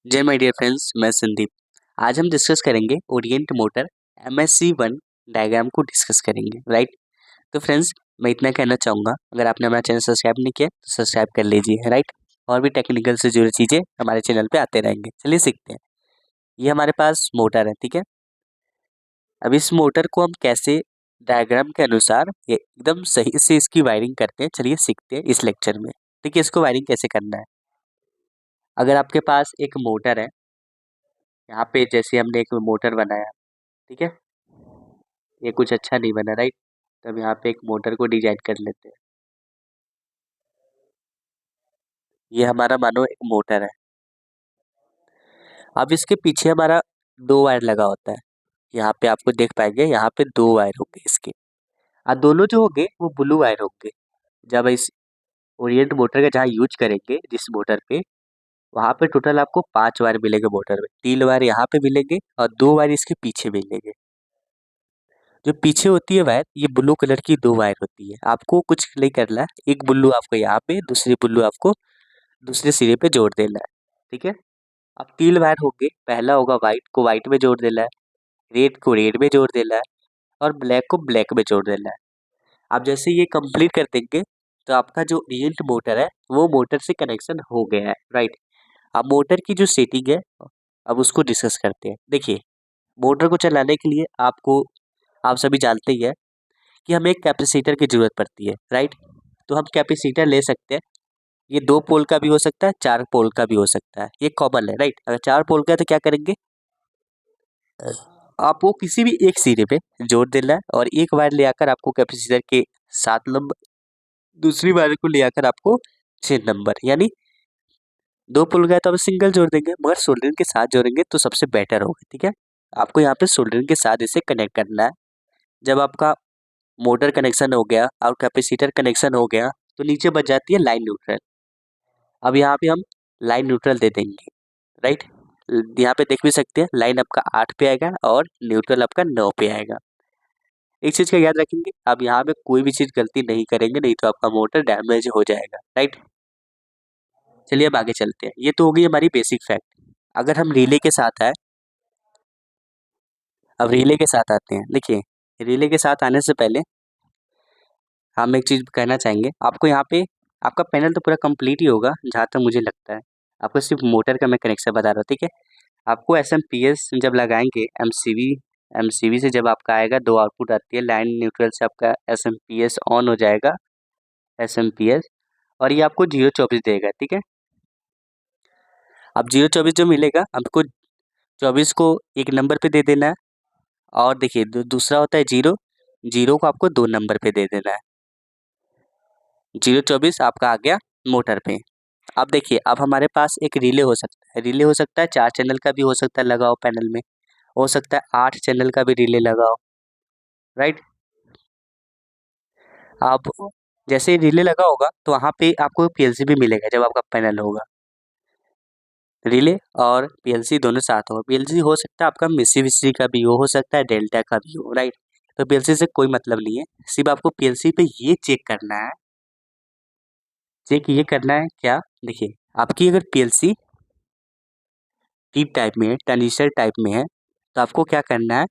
जय my dear friends, मैं संदीप। आज हम डिस्कस करेंगे ओरिएंट मोटर MSc1 डायग्राम को डिस्कस करेंगे, राइट। तो फ्रेंड्स, मैं इतना कहना चाहूँगा, अगर आपने हमारा चैनल सब्सक्राइब नहीं किया तो सब्सक्राइब कर लीजिए, राइट। और भी टेक्निकल से जुड़ी चीज़ें हमारे चैनल पे आते रहेंगे। चलिए सीखते हैं। ये हमारे पास मोटर है, ठीक है। अब इस मोटर को हम कैसे डायग्राम के अनुसार ये एकदम सही से इसकी वायरिंग करते हैं, चलिए सीखते हैं इस लेक्चर में। ठीक है, इसको वायरिंग कैसे करना है। अगर आपके पास एक मोटर है, यहाँ पे जैसे हमने एक मोटर बनाया, ठीक है। ये कुछ अच्छा नहीं बना, राइट। तब यहाँ पे एक मोटर को डिजाइन कर लेते हैं। ये हमारा मानो एक मोटर है। अब इसके पीछे हमारा दो वायर लगा होता है। यहाँ पे आपको देख पाएंगे, यहाँ पे दो वायर होंगे इसके। और दोनों जो होंगे वो ब्लू वायर होंगे। जब इस ओरिएंट मोटर का जहाँ यूज करेंगे जिस मोटर पे, वहाँ पे टोटल आपको 5 वायर मिलेंगे मोटर में। 3 वायर यहाँ पे मिलेंगे और 2 वायर इसके पीछे मिलेंगे। जो पीछे होती है वायर, ये ब्लू कलर की 2 वायर होती है। आपको कुछ नहीं करना है, एक ब्लू आपको यहाँ पे, दूसरी ब्लू आपको दूसरे सिरे पे जोड़ देना है, ठीक है। अब 3 वायर होंगे, पहला होगा व्हाइट को व्हाइट में जोड़ देना है, रेड को रेड में जोड़ देना है और ब्लैक को ब्लैक में जोड़ देना है। अब जैसे ये कंप्लीट कर देंगे तो आपका जो रिएंट मोटर है वो मोटर से कनेक्शन हो गया है, राइट। अब मोटर की जो सेटिंग है, अब उसको डिस्कस करते हैं। देखिए, मोटर को चलाने के लिए आपको, आप सभी जानते ही है कि हमें एक कैपेसिटर की जरूरत पड़ती है, राइट। तो हम कैपेसिटर ले सकते हैं। ये 2 पोल का भी हो सकता है, 4 पोल का भी हो सकता है, ये कॉमन है, राइट। अगर 4 पोल का है तो क्या करेंगे, आपको किसी भी एक सिरे पे जोड़ देना है और एक वायर ले आकर आपको कैपेसिटर के 7 नंबर, दूसरी वायर को ले आकर आपको 6 नंबर, यानी 2 पोल का है तो आप सिंगल जोड़ देंगे, मगर सोल्डरिंग के साथ जोड़ेंगे तो सबसे बेटर होगा, ठीक है। आपको यहाँ पे सोल्डरिंग के साथ इसे कनेक्ट करना है। जब आपका मोटर कनेक्शन हो गया और कैपेसिटर कनेक्शन हो गया तो नीचे बच जाती है लाइन न्यूट्रल। अब यहाँ पे हम लाइन न्यूट्रल दे देंगे, राइट। यहाँ पे देख भी सकते हैं, लाइन आपका 8 पे आएगा और न्यूट्रल आपका 9 पे आएगा। एक चीज का याद रखेंगे, अब यहाँ पे कोई भी चीज गलती नहीं करेंगे, नहीं तो आपका मोटर डैमेज हो जाएगा, राइट। चलिए अब आगे चलते हैं। ये तो हो गई हमारी बेसिक फैक्ट। अगर हम रिले के साथ आए, अब रिले के साथ आते हैं। देखिए, रिले के साथ आने से पहले हम एक चीज कहना चाहेंगे आपको। यहाँ पे आपका पैनल तो पूरा कंप्लीट ही होगा जहाँ तक मुझे लगता है। आपको सिर्फ मोटर का मैं कनेक्शन बता रहा हूँ, ठीक है। आपको एसएमपीएस जब लगाएंगे, एमसीवी से जब आपका आएगा, दो आउटपुट आती है। लाइन न्यूट्रल से आपका एसएमपीएस ऑन हो जाएगा, एसएमपीएस, और ये आपको 024 देगा, ठीक है। अब 024 जो मिलेगा आपको, 24 को एक नंबर पे दे देना है। और देखिए, दूसरा होता है जीरो, जीरो को आपको 2 नंबर पे दे देना है। 024 आपका आ गया मोटर पे। अब देखिए, अब हमारे पास एक रिले हो सकता है। रिले हो सकता है 4 चैनल का भी हो सकता है, लगाओ पैनल में। हो सकता है 8 चैनल का भी रिले लगाओ, राइट। अब जैसे रिले लगा होगा तो वहाँ पे आपको पीएलसी भी मिलेगा जब आपका पैनल होगा। रिले और पीएलसी दोनों साथ हो। पीएलसी हो सकता है आपका मित्सुबिशी का भी हो सकता है डेल्टा का भी हो, राइट। तो पीएलसी से कोई मतलब नहीं है, सिर्फ आपको पीएलसी पे ये चेक करना है। चेक ये करना है क्या, देखिए, आपकी अगर पीएलसी टी टाइप में है, ट्रांजिस्टर टाइप में है, तो आपको क्या करना है,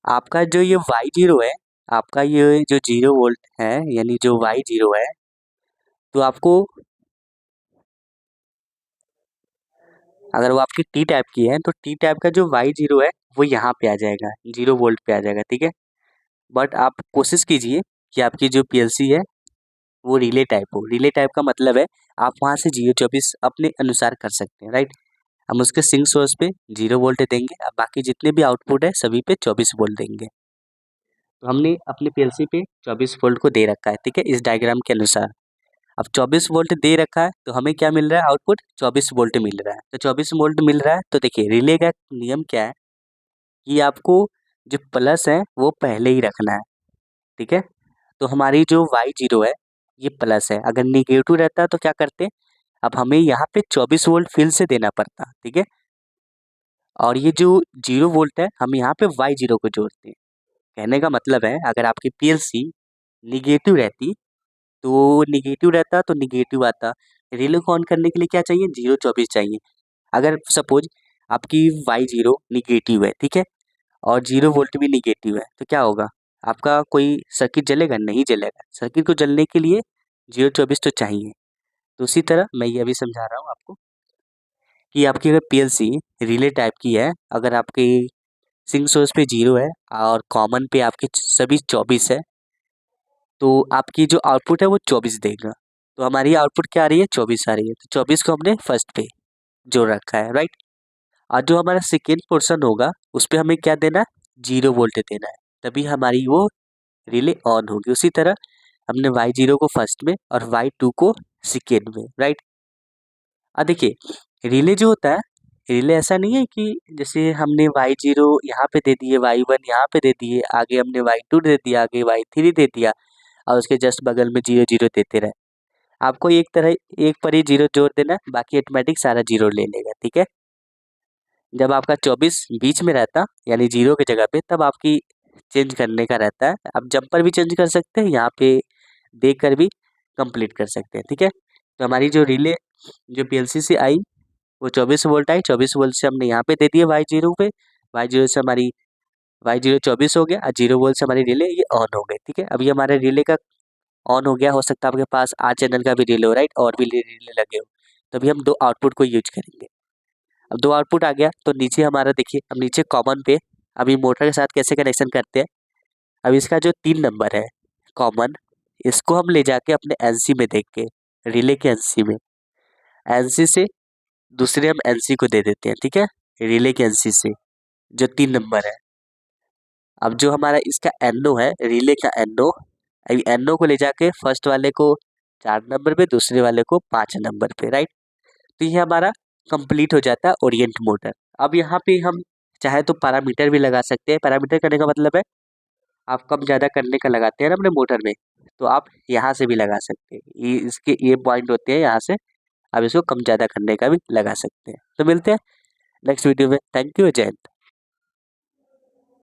आपका जो ये Y0 है, आपका ये जो 0 वोल्ट है, यानी जो Y0 है, तो आपको, अगर वो आपकी टी टाइप की है तो टी टाइप का जो Y0 है वो यहाँ पे आ जाएगा, 0 वोल्ट पे आ जाएगा, ठीक है। बट आप कोशिश कीजिए कि आपकी जो पीएलसी है वो रिले टाइप हो। रिले टाइप का मतलब है आप वहाँ से 024 अपने अनुसार कर सकते हैं, राइट। हम उसके सिंक सोर्स पे 0 वोल्ट देंगे, अब बाकी जितने भी आउटपुट है सभी पे 24 वोल्ट देंगे। तो हमने अपने पीएलसी पे 24 वोल्ट को दे रखा है, ठीक है, इस डायग्राम के अनुसार। अब 24 वोल्ट दे रखा है तो हमें क्या मिल रहा है, आउटपुट 24 वोल्ट मिल रहा है। तो 24 वोल्ट मिल रहा है तो देखिए, रिले का नियम क्या है कि आपको जो प्लस है वो पहले ही रखना है, ठीक है। तो हमारी जो Y0 है ये प्लस है, अगर निगेटिव रहता तो क्या करते, अब हमें यहाँ पे 24 वोल्ट फिर से देना पड़ता, ठीक है। और ये जो 0 वोल्ट है हम यहाँ पे Y0 को जोड़ते हैं। कहने का मतलब है, अगर आपकी पीएलसी निगेटिव रहती तो निगेटिव रहता तो निगेटिव आता, रिले को ऑन करने के लिए क्या चाहिए, 0-24 चाहिए। अगर सपोज आपकी Y0 निगेटिव है, ठीक है, और 0 वोल्ट भी निगेटिव है, तो क्या होगा, आपका कोई सर्किट जलेगा, नहीं जलेगा। सर्किट को जलने के लिए 0-24 तो चाहिए। तो उसी तरह मैं ये अभी समझा रहा हूँ आपको कि आपकी अगर पीएलसी रिले टाइप की है, अगर आपकी सिंक सोर्स पे 0 है और कॉमन पे आपके सभी 24 है, तो आपकी जो आउटपुट है वो 24 देगा। तो हमारी आउटपुट क्या आ रही है, 24 आ रही है। तो 24 को हमने फर्स्ट पे जोड़ रखा है, राइट। और जो हमारा सेकेंड पोर्शन होगा उस पे हमें क्या देना है, 0 वोल्ट देना है, तभी हमारी वो रिले ऑन होगी। उसी तरह हमने Y0 को फर्स्ट में और Y2 को सेकेंड में, राइट। अब देखिए रिले जो होता है, रिले ऐसा नहीं है कि जैसे हमने Y0 यहाँ पे दे दिए, Y1 यहाँ पे दे दिए, आगे हमने Y2 दे दिया, आगे Y3 दे दिया और उसके जस्ट बगल में 0-0 देते रहे। आपको एक पर ही 0 जोड़ देना है, बाकी ऑटोमेटिक सारा 0 ले लेगा, ठीक है। जब आपका 24 बीच में रहता यानी 0 की जगह पे, तब आपकी चेंज करने का रहता है। आप जंपर भी चेंज कर सकते हैं, यहाँ पे देकर भी कंप्लीट कर सकते हैं, ठीक है। तो हमारी जो रिले जो पीएलसी से आई वो 24 वोल्ट आई, 24 वोल्ट से हमने यहाँ पे दे दिया Y0 पे, Y0 से हमारी Y0 24 हो गया और 0 वोल्ट से हमारी रिले ये ऑन हो गई, ठीक है। अभी हमारे रिले का ऑन हो गया, हो सकता है आपके पास 8 चैनल का भी रिले हो, राइट, और भी रिले लगे हो, तो अभी हम 2 आउटपुट को यूज करेंगे। अब 2 आउटपुट आ गया तो नीचे हमारा देखिए, अब नीचे कॉमन पे अभी मोटर के साथ कैसे कनेक्शन करते हैं। अब इसका जो 3 नंबर है कॉमन, इसको हम ले जाके अपने एनसी में देख के, रिले के एनसी में, एनसी से दूसरे हम एनसी को दे देते हैं, ठीक है, रिले के एनसी से जो 3 नंबर है। अब जो हमारा इसका एनओ है, रिले का एनओ, अब एनओ को ले जाके फर्स्ट वाले को 4 नंबर पे, दूसरे वाले को 5 नंबर पे, राइट। तो ये हमारा कंप्लीट हो जाता है ओरिएंट मोटर। अब यहाँ पे हम चाहे तो पैरामीटर भी लगा सकते हैं। पैरामीटर करने का मतलब है आप कम ज़्यादा करने का लगाते हैं ना अपने मोटर में, तो आप यहाँ से भी लगा सकते हैं। ये इसके ये पॉइंट होते हैं, यहाँ से आप इसको कम ज़्यादा करने का भी लगा सकते हैं। तो मिलते हैं नेक्स्ट वीडियो में। थैंक यू, जय हिंद।